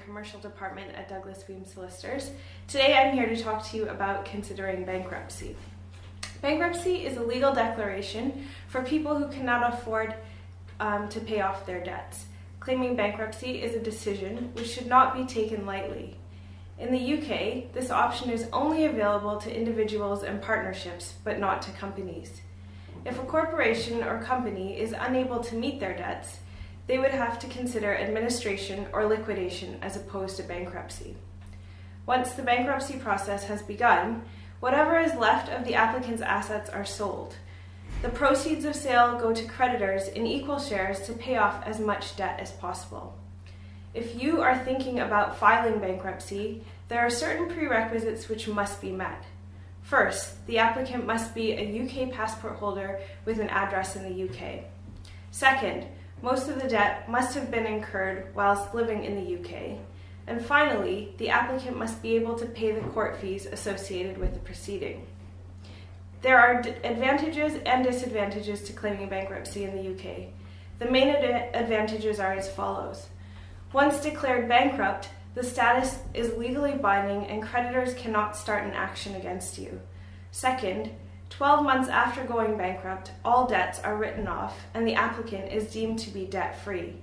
Commercial Department at Douglas Weems Solicitors. Today I'm here to talk to you about considering bankruptcy. Bankruptcy is a legal declaration for people who cannot afford to pay off their debts. Claiming bankruptcy is a decision which should not be taken lightly. In the UK, this option is only available to individuals and partnerships, but not to companies. If a corporation or company is unable to meet their debts, they would have to consider administration or liquidation as opposed to bankruptcy. Once the bankruptcy process has begun, whatever is left of the applicant's assets are sold. The proceeds of sale go to creditors in equal shares to pay off as much debt as possible. If you are thinking about filing bankruptcy, there are certain prerequisites which must be met. First, the applicant must be a UK passport holder with an address in the UK. Second, most of the debt must have been incurred whilst living in the UK. And finally, the applicant must be able to pay the court fees associated with the proceeding. There are advantages and disadvantages to claiming bankruptcy in the UK. The main advantages are as follows. Once declared bankrupt, the status is legally binding and creditors cannot start an action against you. Second, 12 months after going bankrupt, all debts are written off and the applicant is deemed to be debt-free.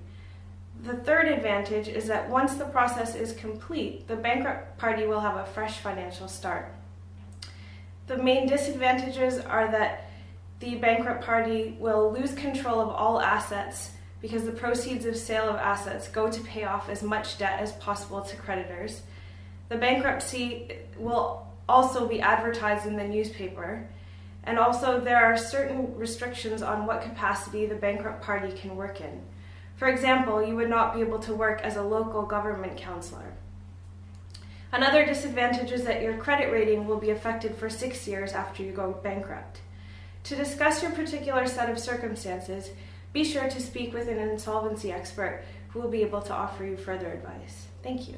The third advantage is that once the process is complete, the bankrupt party will have a fresh financial start. The main disadvantages are that the bankrupt party will lose control of all assets because the proceeds of sale of assets go to pay off as much debt as possible to creditors. The bankruptcy will also be advertised in the newspaper. And also, there are certain restrictions on what capacity the bankrupt party can work in. For example, you would not be able to work as a local government councillor. Another disadvantage is that your credit rating will be affected for 6 years after you go bankrupt. To discuss your particular set of circumstances, be sure to speak with an insolvency expert who will be able to offer you further advice. Thank you.